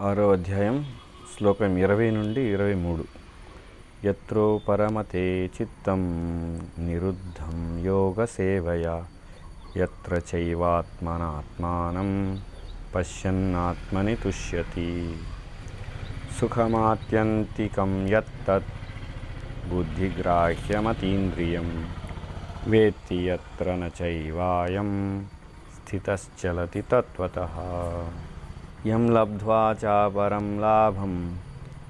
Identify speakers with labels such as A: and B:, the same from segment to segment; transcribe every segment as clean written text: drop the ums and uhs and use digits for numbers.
A: ఆరో అధ్యాయం శ్లోకం 20 నుండి 23. యత్రో పరమతే చిత్తం నిరుద్ధం యోగ సేవయా యత్ర చైవాత్మనాత్మానం పశ్యన్నాత్మని తుష్యతి సుఖమాత్యంతికం యత్తత్ బుద్ధిగ్రాహ్యమతీంద్రియం వేత్తి యత్ర న చైవాయం స్థితశ్చలతి తత్వతః యం లబ్ధ్వా చాపరం లాభం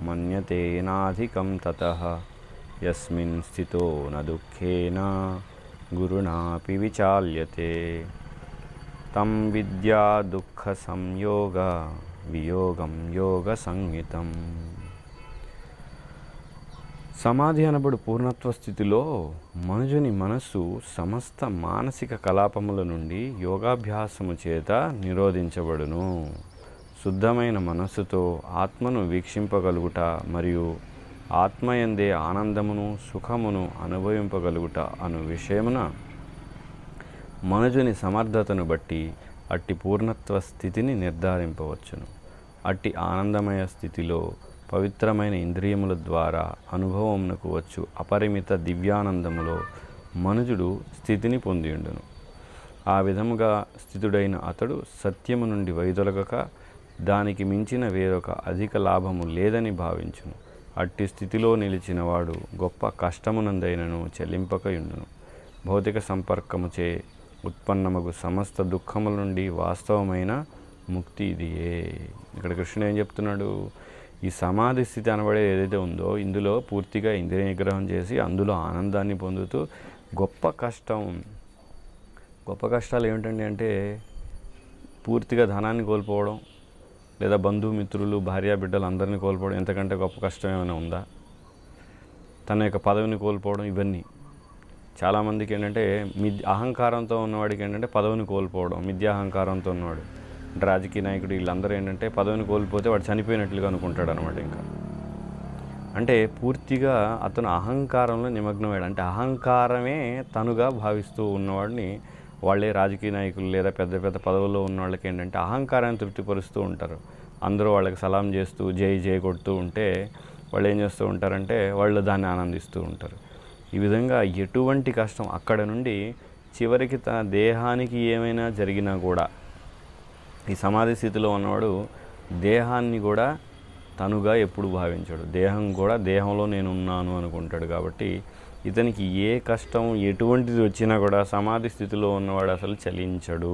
A: మన్యతే నాధికం తతః యస్మిన్ స్థితో న దుఃఖేన గురుణాపి విచాల్యతే తం విద్యా దుఃఖ సంయోగ వియోగం యోగ సంహితం. సమాధి అనబడు పూర్ణత్వ స్థితిలో మనుజుని మనస్సు సమస్త మానసిక కలాపముల నుండి యోగాభ్యాసము చేత నిరోధించబడును. శుద్ధమైన మనస్సుతో ఆత్మను వీక్షింపగలుగుట మరియు ఆత్మయందే ఆనందమును సుఖమును అనుభవింపగలుగుట అను విషయమున మనుజుని సమర్థతను బట్టి అట్టి పూర్ణత్వ స్థితిని నిర్ధారింపవచ్చును. అట్టి ఆనందమయ స్థితిలో పవిత్రమైన ఇంద్రియముల ద్వారా అనుభవమునకు వచ్చు అపరిమిత దివ్యానందములో మనుజుడు స్థితిని పొందియుండును. ఆ విధముగా స్థితుడైన అతడు సత్యము నుండి వైదొలగక దానికి మించిన వేరొక అధిక లాభము లేదని భావించును. అట్టి స్థితిలో నిలిచిన వాడు గొప్ప కష్టమునందైనను చెల్లింపకయుండును. భౌతిక సంపర్కముచే ఉత్పన్నమగు సమస్త దుఃఖముల నుండి వాస్తవమైన ముక్తి ఇదియే. ఇక్కడ కృష్ణుడు ఏం చెప్తున్నాడు? ఈ సమాధి స్థితి అనబడేది ఏదైతే ఉందో ఇందులో పూర్తిగా ఇంద్రియ నిగ్రహం చేసి అందులో ఆనందాన్ని పొందుతూ గొప్ప కష్టాలు ఏమిటండి అంటే పూర్తిగా ధనాన్ని కోల్పోవడం, లేదా బంధుమిత్రులు భార్యా బిడ్డలు అందరినీ కోల్పోవడం ఎంతకంటే గొప్ప కష్టం ఏమైనా ఉందా? తన యొక్క పదవిని కోల్పోవడం, ఇవన్నీ చాలామందికి ఏంటంటే అహంకారంతో ఉన్నవాడికి ఏంటంటే పదవిని కోల్పోవడం, మిథ్యాహంకారంతో ఉన్నవాడు అంటే రాజకీయ నాయకుడు వీళ్ళందరూ ఏంటంటే పదవిని కోల్పోతే వాడు చనిపోయినట్లుగా అనుకుంటాడు అనమాట. ఇంకా అంటే పూర్తిగా అతను అహంకారంలో నిమగ్నమయ్యాడు. అంటే అహంకారమే తనుగా భావిస్తూ ఉన్నవాడిని వాళ్ళే రాజకీయ నాయకులు లేదా పెద్ద పెద్ద పదవుల్లో ఉన్న వాళ్ళకి ఏంటంటే అహంకారాన్ని తృప్తిపరుస్తూ ఉంటారు. అందరూ వాళ్ళకి సలాం చేస్తూ జై జై కొడుతూ ఉంటే వాళ్ళు ఏం చేస్తూ ఉంటారంటే వాళ్ళు దాన్ని ఆనందిస్తూ ఉంటారు. ఈ విధంగా ఎటువంటి కష్టం అక్కడ నుండి చివరికి తన దేహానికి ఏమైనా జరిగినా కూడా ఈ సమాధి స్థితిలో ఉన్నవాడు దేహాన్ని కూడా తనుగా ఎప్పుడు భావించాడు. దేహం కూడా దేహంలో నేను ఉన్నాను అనుకుంటాడు. కాబట్టి ఇతనికి ఏ కష్టం ఎటువంటిది వచ్చినా కూడా సమాధి స్థితిలో ఉన్నవాడు అసలు చలించడు.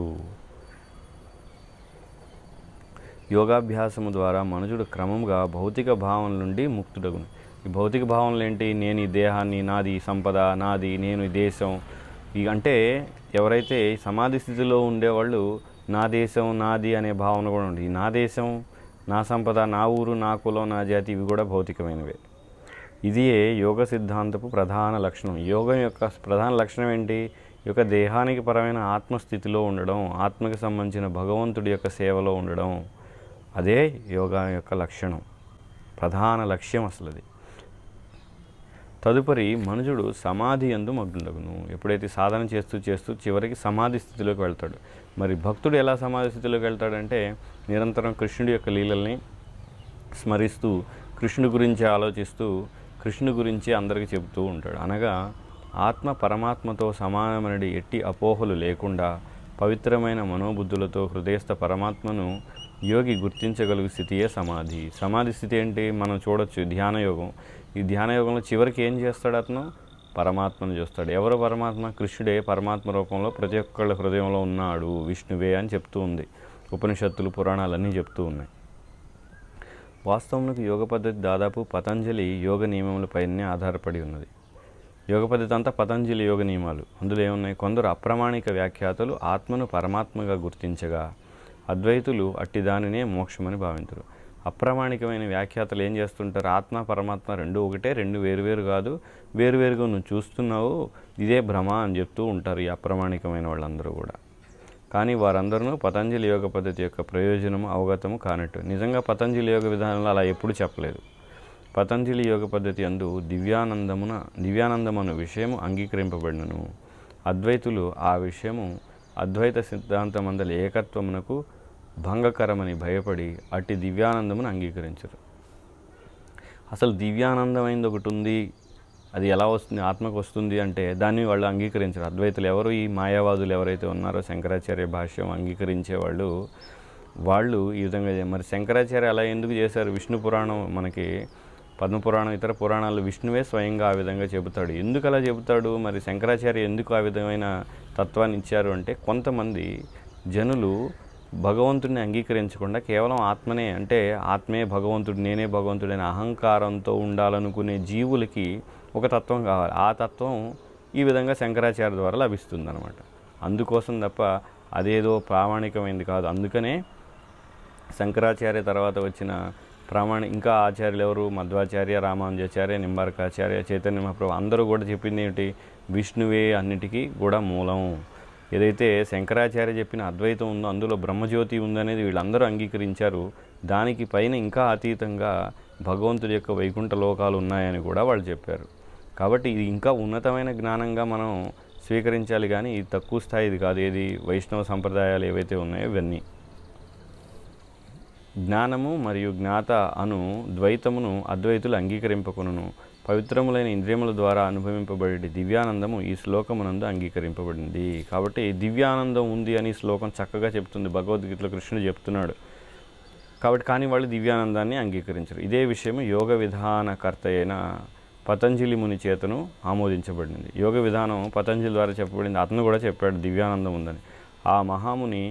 A: యోగాభ్యాసము ద్వారా మనుషుడు క్రమంగా భౌతిక భావం నుండి ముక్తుడగును. ఈ భౌతిక భావనలు ఏంటి? నేను ఈ దేహాన్ని, నాది ఈ సంపద, నాది, నేను ఈ దేశం. అంటే ఎవరైతే సమాధి స్థితిలో ఉండేవాళ్ళు నా దేశం నాది అనే భావన కూడా ఉంది. నా దేశం, నా సంపద, నా ఊరు, నా కులం, నా జాతి, ఇవి కూడా భౌతికమైనవే. ఇదియే యోగ సిద్ధాంతపు ప్రధాన లక్షణం. యోగం యొక్క ప్రధాన లక్షణం ఏంటి? ఈ యొక్క దేహానికి పరమైన ఆత్మస్థితిలో ఉండడం, ఆత్మకి సంబంధించిన భగవంతుడి యొక్క సేవలో ఉండడం. అదే యోగా యొక్క లక్షణం, ప్రధాన లక్ష్యం అసలు అది. తదుపరి మనుజుడు సమాధి యందు మగ్నుడగును. ఎప్పుడైతే సాధన చేస్తూ చేస్తూ చివరికి సమాధి స్థితిలోకి వెళ్తాడు. మరి భక్తుడు ఎలా సమాధి స్థితిలోకి వెళ్తాడంటే నిరంతరం కృష్ణుడి యొక్క లీలల్ని స్మరిస్తూ కృష్ణుడి గురించి ఆలోచిస్తూ కృష్ణుడి గురించి అందరికీ చెబుతూ ఉంటాడు. అనగా ఆత్మ పరమాత్మతో సమానమైన ఎట్టి అపోహలు లేకుండా పవిత్రమైన మనోబుద్ధులతో హృదయస్థ పరమాత్మను యోగి గుర్తించగలుగు స్థితియే సమాధి. సమాధి స్థితి ఏంటి? మనం చూడొచ్చు ధ్యానయోగం. ఈ ధ్యానయోగంలో చివరికి ఏం చేస్తాడు? అతను పరమాత్మను చూస్తాడు. ఎవరు పరమాత్మ? కృష్ణుడే పరమాత్మ రూపంలో ప్రతి ఒక్కళ్ళ హృదయంలో ఉన్నాడు, విష్ణువే అని చెప్తూ ఉంది. ఉపనిషత్తులు, పురాణాలన్నీ చెప్తూ ఉన్నాయి. వాస్తవానికి యోగ పద్ధతి దాదాపు పతంజలి యోగ నియమములపైనే ఆధారపడి ఉన్నది. యోగ పద్ధతి అంతా పతంజలి యోగ నియమాలు. అందులో ఏమున్నాయి? కొందరు అప్రమాణిక వ్యాఖ్యాతలు ఆత్మను పరమాత్మగా గుర్తించగా అద్వైతులు అట్టి దానినే మోక్షమని భావించరు. అప్రమాణికమైన వ్యాఖ్యాతలు ఏం చేస్తుంటారు? ఆత్మ పరమాత్మ రెండు ఒకటే, రెండు వేరువేరు కాదు, వేరువేరుగా నువ్వు చూస్తున్నావు, ఇదే భ్రమ అని చెప్తూ ఉంటారు ఈ అప్రమాణికమైన వాళ్ళందరూ కూడా. కానీ వారందరూ పతంజలి యోగ పద్ధతి యొక్క ప్రయోజనము అవగతము కానట్టు. నిజంగా పతంజలి యోగ విధానంలో అలా ఎప్పుడు చెప్పలేదు. పతంజలి యోగ పద్ధతి అందు దివ్యానందమను విషయము అంగీకరింపబడినను అద్వైతులు ఆ విషయము అద్వైత సిద్ధాంతమందలి ఏకత్వమునకు భంగకరమని భయపడి అట్టి దివ్యానందమును అంగీకరించరు. అసలు దివ్యానందమైంది ఒకటి ఉంది, అది ఎలా వస్తుంది, ఆత్మకు వస్తుంది అంటే దాన్ని వాళ్ళు అంగీకరించరు. అద్వైతులు ఎవరు, ఈ మాయావాదులు ఎవరైతే ఉన్నారో శంకరాచార్య భాష్యం అంగీకరించే వాళ్ళు ఈ విధంగా మరి శంకరాచార్య అలా ఎందుకు చేశారు? విష్ణు పురాణం మనకి పద్మపురాణం ఇతర పురాణాలు విష్ణువే స్వయంగా ఆ విధంగా చెబుతాడు. ఎందుకు అలా చెబుతాడు? మరి శంకరాచార్య ఎందుకు ఆ విధమైన తత్వాన్ని ఇచ్చారు అంటే, కొంతమంది జనులు భగవంతుడిని అంగీకరించకుండా కేవలం ఆత్మనే, అంటే ఆత్మే భగవంతుడు, నేనే భగవంతుడు అనే అహంకారంతో ఉండాలనుకునే జీవులకి ఒక తత్వం కావాలి. ఆ తత్వం ఈ విధంగా శంకరాచార్య ద్వారా లభిస్తుంది అనమాట. అందుకోసం తప్ప అదేదో ప్రామాణికమైంది కాదు. అందుకనే శంకరాచార్య తర్వాత వచ్చిన ఇంకా ఆచార్యులు ఎవరు? మధ్వాచార్య, రామానుజాచార్య, నింబార్కాచార్య, చైతన్య మహాప్రభు అందరూ కూడా చెప్పింది ఏమిటి? విష్ణువే అన్నిటికీ కూడా మూలం. ఏదైతే శంకరాచార్య చెప్పిన అద్వైతం ఉందో అందులో బ్రహ్మజ్యోతి ఉందనేది వీళ్ళందరూ అంగీకరించారు. దానికి పైన ఇంకా అతీతంగా భగవంతుడి యొక్క వైకుంఠ లోకాలు ఉన్నాయని కూడా వాళ్ళు చెప్పారు. కాబట్టి ఇది ఇంకా ఉన్నతమైన జ్ఞానంగా మనం స్వీకరించాలి, కానీ ఇది తక్కువ స్థాయిది కాదు. ఏది వైష్ణవ సంప్రదాయాలు ఏవైతే ఉన్నాయో ఇవన్నీ. జ్ఞానము మరియు జ్ఞాత అను ద్వైతమును అద్వైతులు అంగీకరింపకును పవిత్రములైన ఇంద్రియముల ద్వారా అనుభవింపబడే దివ్యానందము ఈ శ్లోకమునందు అంగీకరింపబడింది. కాబట్టి దివ్యానందం ఉంది అని శ్లోకం చక్కగా చెప్తుంది, భగవద్గీతలో కృష్ణుడు చెప్తున్నాడు. కాబట్టి కానీ వాళ్ళు దివ్యానందాన్ని అంగీకరించరు. ఇదే విషయం యోగ విధానకర్త అయిన పతంజలి ముని చేతను ఆమోదించబడింది. యోగ విధానం పతంజలి ద్వారా చెప్పబడింది. అతను కూడా చెప్పాడు దివ్యానందం ఉందని. ఆ మహాముని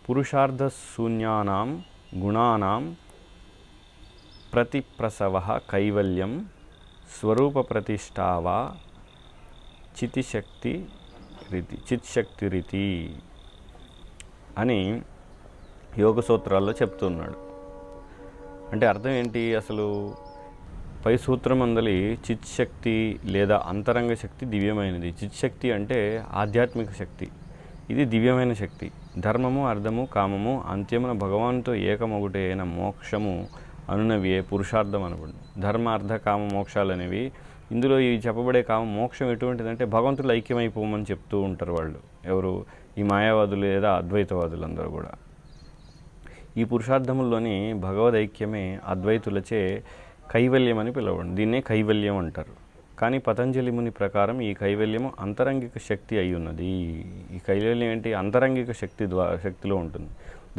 A: పురుషార్థ శూన్యానాం గుణానాం ప్రతిప్రసవ కైవల్యం స్వరూప ప్రతిష్టావా చిత్శక్తి రీతి అని యోగ సూత్రాల్లో చెప్తున్నాడు. అంటే అర్థం ఏంటి? అసలు పై సూత్రం అందలి చిత్శక్తి లేదా అంతరంగ శక్తి దివ్యమైనది. చిత్శక్తి అంటే ఆధ్యాత్మిక శక్తి, ఇది దివ్యమైన శక్తి. ధర్మము, అర్థము, కామము అంత్యమున భగవానుతో ఏకమొకటి అయిన మోక్షము అనునవియే పురుషార్థం అనబడింది. ధర్మ, అర్థ, కామ మోక్షాలు అనేవి ఇందులో ఈ చెప్పబడే కామ మోక్షం ఎటువంటిదంటే భగవంతుడు ఐక్యమైపోమని చెప్తూ ఉంటారు వాళ్ళు. ఎవరు? ఈ మాయావాదులు లేదా అద్వైతవాదులు అందరూ కూడా. ఈ పురుషార్థముల్లోని భగవదైక్యమే అద్వైతులచే కైవల్యం అని పిలవండి. దీన్నే కైవల్యం అంటారు. కానీ పతంజలి ముని ప్రకారం ఈ కైవల్యము అంతరంగిక శక్తి అయి ఉన్నది. ఈ కైవల్యం ఏంటి? అంతరంగిక శక్తిలో ఉంటుంది.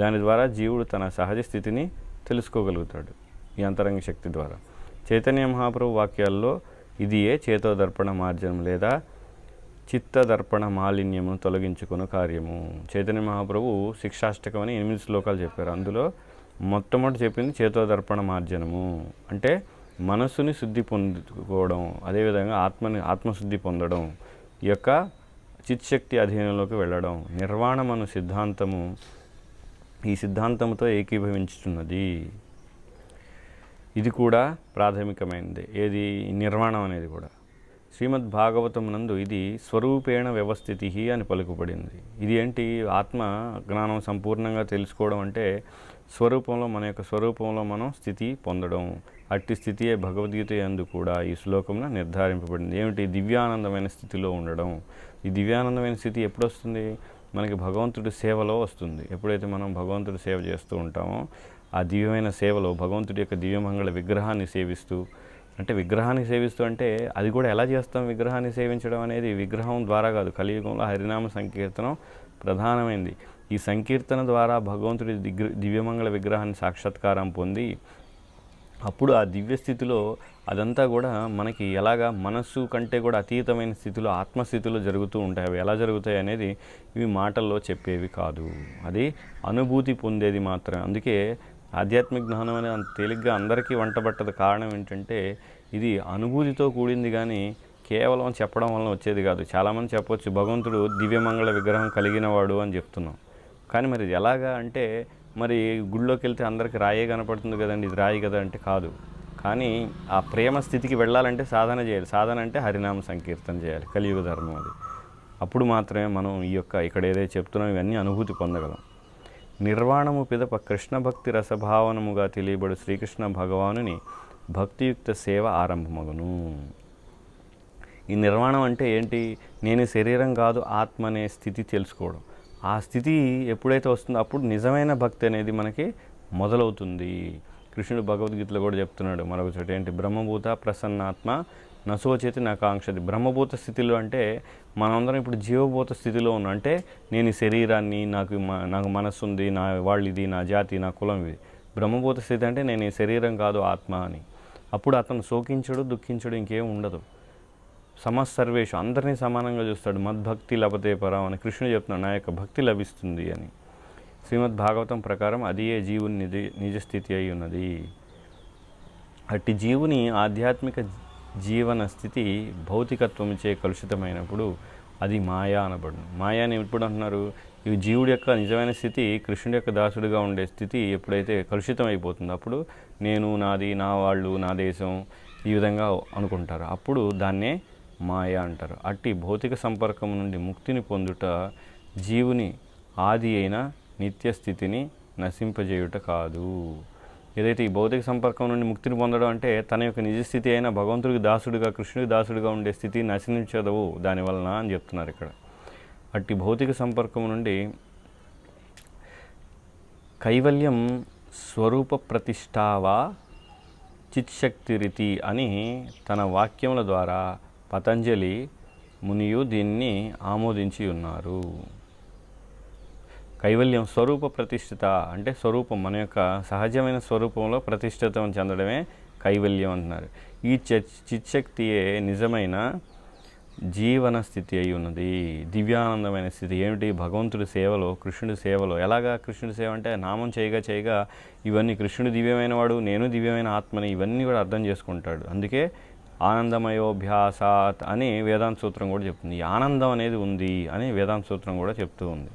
A: దాని ద్వారా జీవుడు తన సహజ స్థితిని తెలుసుకోగలుగుతాడు ఈ అంతరంగ శక్తి ద్వారా. చైతన్య మహాప్రభు వాక్యాల్లో ఇది చేతోదర్పణ మార్జనం లేదా చిత్తదర్పణ మాలిన్యమును తొలగించుకున్న కార్యము. చైతన్య మహాప్రభు శిక్షాష్టకం అని 8 శ్లోకాలు చెప్పారు. అందులో మొట్టమొదటి చెప్పింది చేతోదర్పణ మార్జనము, అంటే మనస్సుని శుద్ధి పొందుకోవడం, అదేవిధంగా ఆత్మశుద్ధి పొందడం, ఈ యొక్క చిత్శక్తి అధీనంలోకి వెళ్ళడం. నిర్వాణం అను సిద్ధాంతము ఈ సిద్ధాంతంతో ఏకీభవించుతున్నది. ఇది కూడా ప్రాథమికమైనది. ఏది? నిర్వాణం అనేది కూడా. శ్రీమద్ భాగవతం నందు ఇది స్వరూపేణ వ్యవస్థితి అని పలుకుబడింది. ఇది ఏంటి? ఆత్మ జ్ఞానం సంపూర్ణంగా తెలుసుకోవడం అంటే స్వరూపంలో, మన యొక్క స్వరూపంలో మనం స్థితి పొందడం. అట్టి స్థితియే భగవద్గీత యందు కూడా ఈ శ్లోకంలో నిర్ధారింపబడింది. ఏమిటి? దివ్యానందమైన స్థితిలో ఉండడం. ఈ దివ్యానందమైన స్థితి ఎప్పుడు వస్తుంది? మనకి భగవంతుడి సేవలో వస్తుంది. ఎప్పుడైతే మనం భగవంతుడి సేవ చేస్తూ ఉంటామో ఆ దివ్యమైన సేవలో భగవంతుడి యొక్క దివ్యమంగళ విగ్రహాన్ని సేవిస్తూ, అంటే విగ్రహాన్ని సేవిస్తూ అంటే అది కూడా ఎలా చేస్తాం? విగ్రహాన్ని సేవించడం అనేది విగ్రహం ద్వారా కాదు. కలియుగంలో హరినామ సంకీర్తనం ప్రధానమైంది. ఈ సంకీర్తన ద్వారా భగవంతుడి దివ్యమంగళ విగ్రహాన్ని సాక్షాత్కారం పొంది అప్పుడు ఆ దివ్య స్థితిలో అదంతా కూడా మనకి ఎలాగా మనస్సు కంటే కూడా అతీతమైన స్థితిలో, ఆత్మస్థితిలో జరుగుతూ ఉంటాయి. అవి ఎలా జరుగుతాయి అనేది ఇవి మాటల్లో చెప్పేవి కాదు, అది అనుభూతి పొందేది మాత్రమే. అందుకే ఆధ్యాత్మిక జ్ఞానం అనేది అంత తేలిగ్గా అందరికీ వంటబట్టదు. కారణం ఏంటంటే ఇది అనుభూతితో కూడింది, కానీ కేవలం చెప్పడం వలన వచ్చేది కాదు. చాలామంది చెప్పొచ్చు భగవంతుడు దివ్యమంగళ విగ్రహం కలిగినవాడు అని చెప్తున్నాం, కానీ మరి ఎలాగా అంటే మరి గుళ్ళోకి వెళ్తే అందరికీ రాయే కనపడుతుంది కదండి, ఇది రాయి కదా అంటే కాదు. కానీ ఆ ప్రేమ స్థితికి వెళ్ళాలంటే సాధన చేయాలి. సాధన అంటే హరినామ సంకీర్తన చేయాలి, కలియుగ ధర్మం అది. అప్పుడు మాత్రమే మనం ఈ యొక్క ఇక్కడ ఏదైతే చెప్తున్నాం ఇవన్నీ అనుభూతి పొందగలం. నిర్వాణము పిదప కృష్ణ భక్తి రసభావనముగా తెలియబడు శ్రీకృష్ణ భగవానుని భక్తియుక్త సేవ ఆరంభమగును. ఈ నిర్వాణం అంటే ఏంటి? నేను శరీరం కాదు ఆత్మ అనే స్థితి తెలుసుకోవడం. ఆ స్థితి ఎప్పుడైతే వస్తుందో అప్పుడు నిజమైన భక్తి అనేది మనకి మొదలవుతుంది. కృష్ణుడు భగవద్గీతలో కూడా చెప్తున్నాడు మరొక చోట, ఏంటి, బ్రహ్మభూత ప్రసన్నాత్మ నశోచేతి నా కాంక్షతి. బ్రహ్మభూత స్థితిలో అంటే మనందరం ఇప్పుడు జీవభూత స్థితిలో ఉన్నాం. అంటే నేను ఈ శరీరాన్ని, నాకు మనస్సు ఉంది, నా వాళ్ళు ఇది, నా జాతి, నా కులం ఇది. బ్రహ్మభూత స్థితి అంటే నేను ఈ శరీరం కాదు ఆత్మ అని. అప్పుడు అతను శోకించడు, దుఃఖించడు, ఇంకేం ఉండదు. సమస్సర్వేషు, అందరినీ సమానంగా చూస్తాడు. మద్భక్తి లభతే పరం అని కృష్ణుడు చెప్తున్నాడు, నా యొక్క భక్తి లభిస్తుంది అని. శ్రీమద్ భాగవతం ప్రకారం అది ఏ జీవుని నిజస్థితి అయి ఉన్నది. అట్టి జీవుని ఆధ్యాత్మిక జీవన స్థితి భౌతికత్వముచే కలుషితమైనప్పుడు అది మాయా అనబడును. మాయా అని ఎప్పుడు అంటున్నారు? ఈ జీవుడి యొక్క నిజమైన స్థితి, కృష్ణుడి యొక్క దాసుడిగా ఉండే స్థితి ఎప్పుడైతే కలుషితం అయిపోతుందో అప్పుడు నేను, నాది, నా వాళ్ళు, నా దేశం ఈ విధంగా అనుకుంటారు. అప్పుడు దాన్నే మాయ అంటారు. అట్టి భౌతిక సంపర్కం నుండి ముక్తిని పొందుట జీవుని ఆది అయిన నిత్యస్థితిని నశింపజేయుట కాదు. ఏదైతే ఈ భౌతిక సంపర్కం నుండి ముక్తిని పొందడం అంటే తన యొక్క నిజస్థితి అయిన భగవంతుడికి దాసుడిగా, కృష్ణుడికి దాసుడిగా ఉండే స్థితి నశించదవు దానివలన అని చెప్తున్నారు ఇక్కడ. అట్టి భౌతిక సంపర్కం నుండి కైవల్యం స్వరూప ప్రతిష్టావా చిత్శక్తిరితి అని తన వాక్యముల ద్వారా పతంజలి మునియు దీన్ని ఆమోదించి ఉన్నారు. కైవల్యం స్వరూప ప్రతిష్ఠిత అంటే స్వరూపం, మన యొక్క సహజమైన స్వరూపంలో ప్రతిష్ఠితం చెందడమే కైవల్యం అంటున్నారు. ఈ చిత్శక్తియే నిజమైన జీవన స్థితి అయి ఉన్నది, దివ్యానందమైన స్థితి. ఏమిటి? భగవంతుడి సేవలో, కృష్ణుడి సేవలో. ఎలాగా కృష్ణుడి సేవ అంటే నామం చేయగా ఇవన్నీ కృష్ణుడు దివ్యమైన వాడు, నేను దివ్యమైన ఆత్మని, ఇవన్నీ కూడా అర్థం చేసుకుంటాడు. అందుకే ఆనందమయోభ్యాసాత్ అని వేదాంత సూత్రం కూడా చెప్తుంది. ఈ ఆనందం అనేది ఉంది అని వేదాంత సూత్రం కూడా చెప్తూ ఉంది.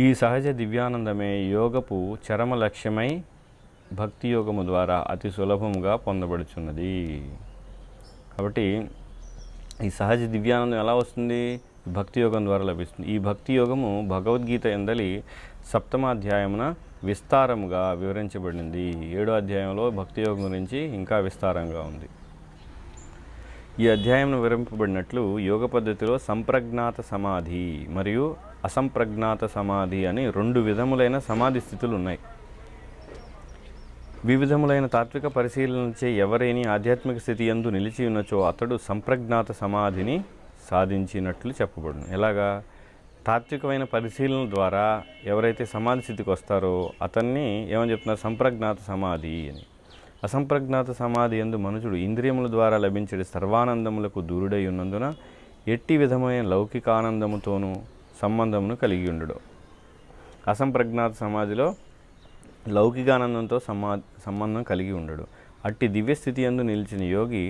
A: ఈ సహజ దివ్యానందమే యోగపు చరమ లక్ష్యమై భక్తి యోగము ద్వారా అతి సులభముగా పొందబడుచున్నది. కాబట్టి ఈ సహజ దివ్యానందం ఎలా వస్తుంది? భక్తి యోగం ద్వారా లభిస్తుంది. ఈ భక్తి యోగము భగవద్గీత ఎందలి 7వ అధ్యాయమున విస్తారముగా వివరించబడింది. 7వ అధ్యాయంలో భక్తి యోగం గురించి ఇంకా విస్తారంగా ఉంది. ఈ అధ్యాయం వివరింపబడినట్లు యోగ పద్ధతిలో సంప్రజ్ఞాత సమాధి మరియు అసంప్రజ్ఞాత సమాధి అని 2 విధములైన సమాధి స్థితులు ఉన్నాయి. వివిధములైన తాత్విక పరిశీలనచే ఎవరైనా ఆధ్యాత్మిక స్థితి యందు నిలిచి ఉన్నచో అతడు సంప్రజ్ఞాత సమాధిని సాధించినట్లు చెప్పబడును. ఎలాగా? తాత్వికమైన పరిశీలన ద్వారా ఎవరైతే సమాధి స్థితికి వస్తారో అతన్ని ఏమని చెప్తున్నారు? సంప్రజ్ఞాత సమాధి అని. అసంప్రజ్ఞాత సమాధి యందు మనుషుడు ఇంద్రియముల ద్వారా లభించే సర్వానందములకు దూరుడై ఉన్నందున ఎట్టి విధమైన లౌకికానందముతోనూ సంబంధమును కలిగి ఉండడు. అసంప్రజ్ఞాత సమాధిలో లౌకికానందంతో సంబంధం కలిగి ఉండడు. అట్టి దివ్యస్థితి యందు నిలిచిన యోగి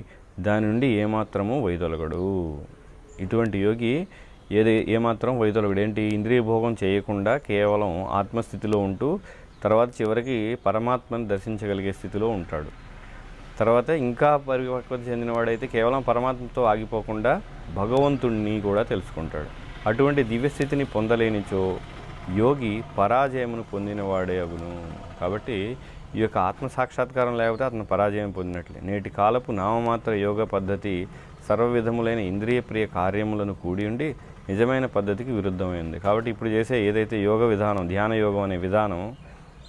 A: దాని నుండి ఏమాత్రము వైదొలగడు. ఇటువంటి యోగి ఏమాత్రం వైదొలగడు. ఏంటి? ఇంద్రియ భోగం చేయకుండా కేవలం ఆత్మస్థితిలో ఉంటూ తర్వాత చివరికి పరమాత్మను దర్శించగలిగే స్థితిలో ఉంటాడు. తర్వాత ఇంకా పరిపక్వత చెందినవాడైతే కేవలం పరమాత్మతో ఆగిపోకుండా భగవంతుణ్ణి కూడా తెలుసుకుంటాడు. అటువంటి దివ్యస్థితిని పొందలేనిచో యోగి పరాజయమును పొందినవాడే అగును. కాబట్టి ఈ యొక్క ఆత్మ సాక్షాత్కారం లేకపోతే అతను పరాజయం పొందినట్లే. నేటి కాలపు నామమాత్ర యోగ పద్ధతి సర్వవిధములైన ఇంద్రియ ప్రియ కార్యములను కూడి ఉండి నిజమైన పద్ధతికి విరుద్ధమైంది. కాబట్టి ఇప్పుడు చేసే ఏదైతే యోగ విధానం, ధ్యాన యోగం అనే విధానం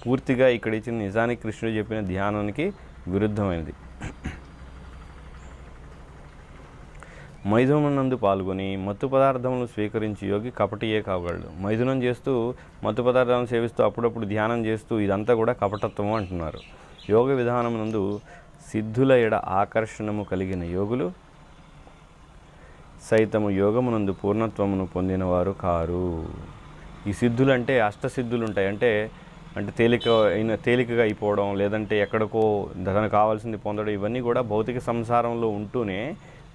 A: పూర్తిగా ఇక్కడ ఇచ్చిన నిజానికి కృష్ణుడు చెప్పిన ధ్యానానికి విరుద్ధమైనది. మైథునందు పాల్గొని మత్తు పదార్థములను స్వీకరించి యోగి కపటియే కాగలడు. మైథునం చేస్తూ మత్తు పదార్థాలను సేవిస్తూ అప్పుడప్పుడు ధ్యానం చేస్తూ ఇదంతా కూడా కపటత్వము అంటున్నారు. యోగ విధానం నందు సిద్ధుల ఎడ ఆకర్షణము కలిగిన యోగులు సైతము యోగమునందు పూర్ణత్వమును పొందినవారు కారు. ఈ సిద్ధులు అంటే అష్టసిద్ధులు ఉంటాయి. అంటే తేలికగా అయిపోవడం, లేదంటే ఎక్కడికో తనకు కావాల్సింది పొందడం, ఇవన్నీ కూడా భౌతిక సంసారంలో ఉంటూనే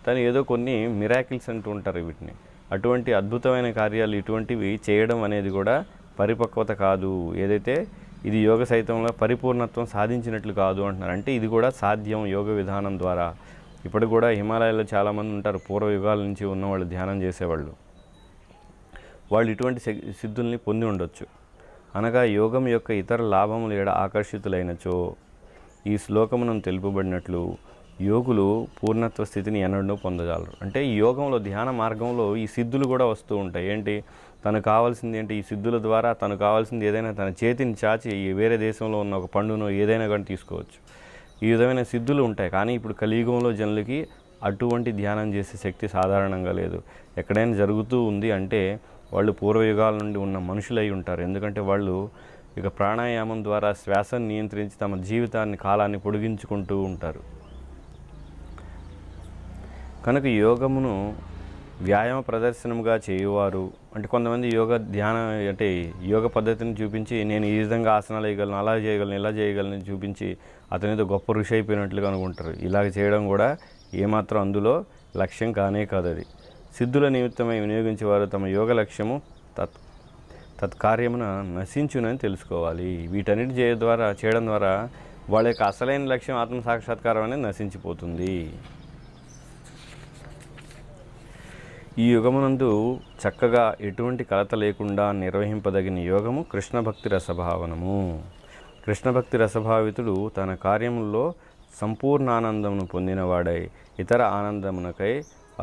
A: తను ఏదో కొన్ని మిరాకిల్స్ అంటూ ఉంటారు వీటిని. అటువంటి అద్భుతమైన కార్యాలు ఇటువంటివి చేయడం అనేది కూడా పరిపక్వత కాదు. ఏదైతే ఇది యోగ సైతంలో పరిపూర్ణత్వం సాధించినట్లు కాదు అంటున్నారు. అంటే ఇది కూడా సాధ్యం యోగ విధానం ద్వారా. ఇప్పుడు కూడా హిమాలయాల్లో చాలామంది ఉంటారు, పూర్వ యుగాల నుంచి ఉన్నవాళ్ళు, ధ్యానం చేసేవాళ్ళు. వాళ్ళు ఇటువంటి సిద్ధుల్ని పొంది ఉండొచ్చు. అనగా యోగం యొక్క ఇతర లాభములు ఏడ ఆకర్షితులైనచో ఈ శ్లోకమును తెలుపబడినట్లు యోగులు పూర్ణత్వ స్థితిని ఎన్నడూ పొందగలరు. అంటే ఈ యోగంలో, ధ్యాన మార్గంలో ఈ సిద్ధులు కూడా వస్తూ ఉంటాయి. ఏంటి? తనకు కావాల్సింది ఏంటి, ఈ సిద్ధుల ద్వారా తనకు కావాల్సింది ఏదైనా తన చేతిని చాచి వేరే దేశంలో ఉన్న ఒక పండును ఏదైనా కానీ తీసుకోవచ్చు. ఈ విధమైన సిద్ధులు ఉంటాయి. కానీ ఇప్పుడు కలియుగంలో జనులకి అటువంటి ధ్యానం చేసే శక్తి సాధారణంగా లేదు. ఎక్కడైనా జరుగుతూ ఉంది అంటే వాళ్ళు పూర్వయుగాల నుండి ఉన్న మనుషులై ఉంటారు. ఎందుకంటే వాళ్ళు ఇక ప్రాణాయామం ద్వారా శ్వాసను నియంత్రించి తమ జీవితాన్ని కాలాన్ని పొడిగించుకుంటూ ఉంటారు. కనుక యోగమును వ్యాయామ ప్రదర్శనముగా చేయువారు అంటే కొంతమంది అంటే యోగ పద్ధతిని చూపించి నేను ఈ విధంగా ఆసనాలు వేయగలను, అలా చేయగలను, ఇలా చేయగలను చూపించి అతని ఏదో గొప్ప ఋషి అయిపోయినట్లుగా అనుకుంటారు. ఇలాగ చేయడం కూడా ఏమాత్రం అందులో లక్ష్యం కానే కాదు. అది సిద్ధుల నిమిత్తమై వినియోగించేవారు తమ యోగ లక్ష్యము తత్కార్యమున నశించునని తెలుసుకోవాలి. వీటన్నిటి చేయడం ద్వారా వాళ్ళ యొక్క అసలైన లక్ష్యం ఆత్మ సాక్షాత్కారం అనేది నశించిపోతుంది. ఈ యుగమునందు చక్కగా ఎటువంటి కలత లేకుండా నిర్వహింపదగిన యోగము కృష్ణ భక్తి రసభావనము. కృష్ణ భక్తి రసభావితుడు తన కార్యముల్లో సంపూర్ణానందమును పొందినవాడై ఇతర ఆనందమునకై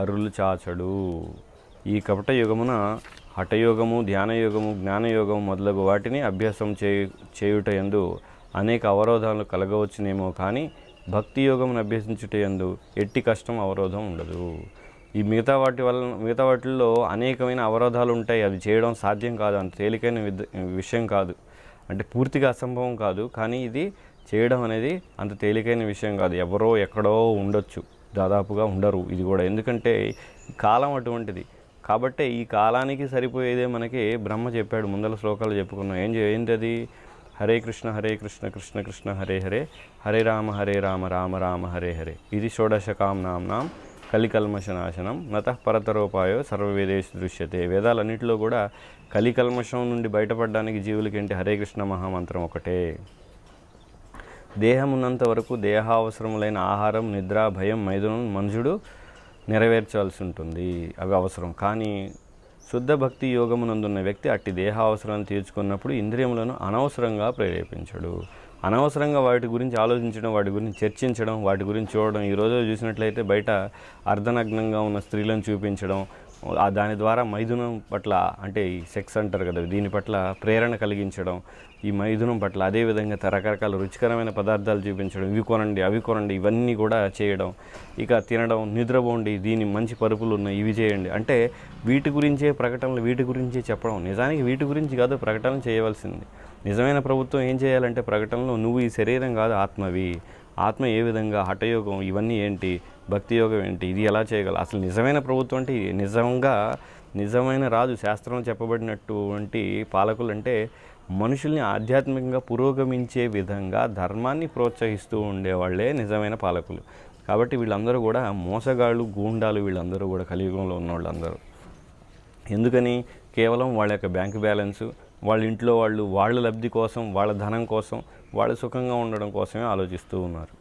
A: అరులు చాచడు. ఈ కపట యుగమున హఠయోగము, ధ్యానయోగము, జ్ఞానయోగము మొదలగు వాటిని అభ్యాసం చేయుటయందు అనేక అవరోధాలు కలగవచ్చునేమో కానీ భక్తి యోగమును అభ్యసించుటయందు ఎట్టి కష్టం అవరోధం ఉండదు. ఈ మిగతా వాటిల్లో అనేకమైన అవరోధాలు ఉంటాయి. అవి చేయడం సాధ్యం కాదు, అంత తేలికైన విషయం కాదు, అంటే పూర్తిగా అసంభవం కాదు. కానీ ఇది చేయడం అనేది అంత తేలికైన విషయం కాదు. ఎవరో ఎక్కడో ఉండొచ్చు, దాదాపుగా ఉండరు ఇది కూడా. ఎందుకంటే కాలం అటువంటిది. కాబట్టి ఈ కాలానికి సరిపోయేదే మనకి బ్రహ్మ చెప్పాడు. ముందల శ్లోకాలు చెప్పుకున్నాం. ఏంటది? హరే కృష్ణ కృష్ణ కృష్ణ హరే హరే, హరే రామ రామ రామ హరే హరే. ఇది షోడశకాం నాం కలికల్మషనాశనం నతః పరతరోపాయో సర్వవేదేషు దృశ్యతే. వేదాలన్నింటిలో కూడా కలికల్మషం నుండి బయటపడడానికి జీవులకి ఏంటి? హరే కృష్ణ మహామంత్రం ఒకటే. దేహం ఉన్నంత వరకు దేహావసరములైన ఆహారం, నిద్ర, భయం, మైథునం మనుషుడు నెరవేర్చాల్సి ఉంటుంది. అవి అవసరం. కానీ శుద్ధ భక్తి యోగమునందున్న వ్యక్తి అట్టి దేహావసరాన్ని తీర్చుకున్నప్పుడు ఇంద్రియములను అనవసరంగా ప్రేరేపించడు. అనవసరంగా వాటి గురించి ఆలోచించడం, వాటి గురించి చర్చించడం, వాటి గురించి చూడడం. ఈ రోజు చూసినట్లయితే బయట అర్ధనగ్నంగా ఉన్న స్త్రీలను చూపించడం, దాని ద్వారా మైథునం పట్ల అంటే ఈ సెక్స్ అంటారు కదా, దీని పట్ల ప్రేరణ కలిగించడం, ఈ మైథునం పట్ల. అదేవిధంగా రకరకాల రుచికరమైన పదార్థాలు చూపించడం, ఇవి కొనండి అవి కొనండి, ఇవన్నీ కూడా చేయడం. ఇక తినడం, నిద్రపోండి, దీని మంచి పరుపులు ఉన్నాయి, ఇవి చేయండి అంటే వీటి గురించే ప్రకటనలు, వీటి గురించే చెప్పడం. నిజానికి వీటి గురించి కాదు ప్రకటనలు చేయవలసింది. నిజమైన ప్రభుత్వం ఏం చేయాలంటే ప్రకటనలో నువ్వు ఈ శరీరం కాదు, ఆత్మవి. ఆత్మ ఏ విధంగా, హఠయోగం ఇవన్నీ ఏంటి, భక్తి యోగం ఏంటి, ఇది ఎలా చేయగల. అసలు నిజమైన ప్రభుత్వం అంటే నిజమైన రాజు, శాస్త్రంలో చెప్పబడినటువంటి పాలకులు అంటే మనుషుల్ని ఆధ్యాత్మికంగా పురోగమించే విధంగా ధర్మాన్ని ప్రోత్సహిస్తూ ఉండేవాళ్లే నిజమైన పాలకులు. కాబట్టి వీళ్ళందరూ కూడా మోసగాళ్ళు, గూండాలు, వీళ్ళందరూ కూడా కలియుగంలో ఉన్న వాళ్ళందరూ. ఎందుకని? కేవలం వాళ్ళ యొక్క బ్యాంకు బ్యాలెన్సు, వాళ్ళ ఇంట్లో వాళ్ళ లబ్ధి కోసం, వాళ్ళ ధనం కోసం, వాళ్ళు సుఖంగా ఉండడం కోసమే ఆలోచిస్తూ ఉన్నారు.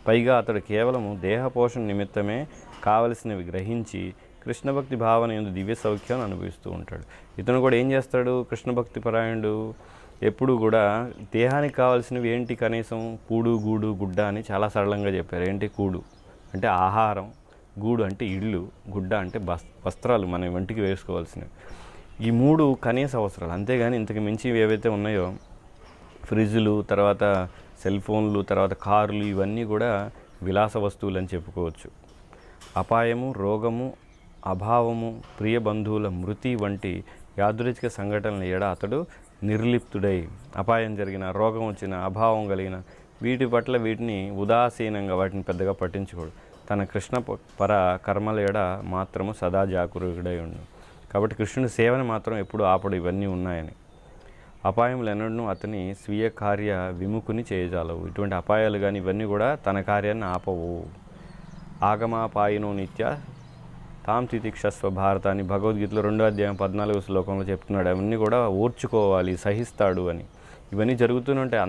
A: పైగా అతడు కేవలము దేహపోషణ నిమిత్తమే కావలసినవి గ్రహించి కృష్ణభక్తి భావన యందు దివ్య సౌఖ్యాన్ని అనుభవిస్తూ ఉంటాడు. ఇతను కూడా ఏం చేస్తాడు? కృష్ణభక్తి పరాయణుడు ఎప్పుడు కూడా దేహానికి కావాల్సినవి ఏంటి? కనీసం కూడు, గూడు, గుడ్డ అని చాలా సరళంగా చెప్పారు. ఏంటి? కూడు అంటే ఆహారం, గూడు అంటే ఇళ్ళు, గుడ్డ అంటే వస్త్రాలు మన వంటికి వేసుకోవాల్సినవి. ఈ మూడు కనీస అవసరాలు. అంతేగాని ఇంతకు మించి ఏవైతే ఉన్నాయో ఫ్రిడ్జ్లు, తర్వాత సెల్ ఫోన్లు, తర్వాత కార్లు, ఇవన్నీ కూడా విలాస వస్తువులు అని చెప్పుకోవచ్చు. అపాయము, రోగము, అభావము, ప్రియ బంధువుల మృతి వంటి యాదృచ్ఛిక సంఘటనల ఎడ అతడు నిర్లిప్తుడై, అపాయం జరిగిన, రోగం వచ్చిన, అభావం కలిగిన వీటి పట్ల వీటిని ఉదాసీనంగా వాటిని పెద్దగా పట్టించుకోడు. తన కృష్ణ పర కర్మల ఎడ మాత్రము సదా జాగరూకుడై ఉండు. కాబట్టి కృష్ణుని సేవని మాత్రం ఎప్పుడు ఆపడు. ఇవన్నీ ఉన్నాయని. అపాయములు ఎన్నడూ అతని స్వీయ కార్య విముఖుని చేయజాలవు. ఇటువంటి అపాయాలు కానీ ఇవన్నీ కూడా తన కార్యాన్ని ఆపవు. ఆగమాపాయనో నిత్య తాం తితిక్షస్వ భారత అని భగవద్గీతలో 2వ అధ్యాయం 14వ శ్లోకంలో చెప్తున్నాడు. అవన్నీ కూడా ఓర్చుకోవాలి, సహిస్తాడు అని. ఇవన్నీ జరుగుతూనే ఉంటాయి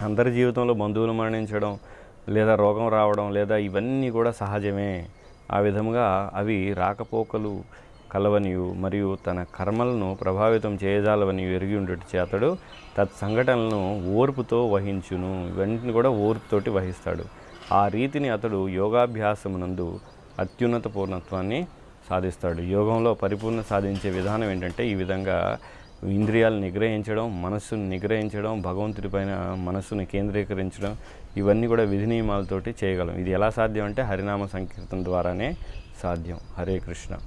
A: అందరి జీవితంలో. బంధువులు మరణించడం, లేదా రోగం రావడం, లేదా ఇవన్నీ కూడా సహజమే. ఆ విధముగా అవి రాకపోకలు కలవనియు మరియు తన కర్మలను ప్రభావితం చేయజాలవనియు ఎరిగి ఉండేటి చేతడు తత్సంఘటనలను ఓర్పుతో వహించును. ఇవన్నీ కూడా ఓర్పుతోటి వహిస్తాడు. ఆ రీతిని అతడు యోగాభ్యాసమునందు అత్యున్నత పూర్ణత్వాన్ని సాధిస్తాడు. యోగంలో పరిపూర్ణ సాధించే విధానం ఏంటంటే ఈ విధంగా ఇంద్రియాలను నిగ్రహించడం, మనస్సును నిగ్రహించడం, భగవంతుడిపైన మనస్సును కేంద్రీకరించడం, ఇవన్నీ కూడా విధి నియమాలతోటి చేయగలం. ఇది ఎలా సాధ్యం అంటే హరినామ సంకీర్తన ద్వారానే సాధ్యం. హరే కృష్ణ.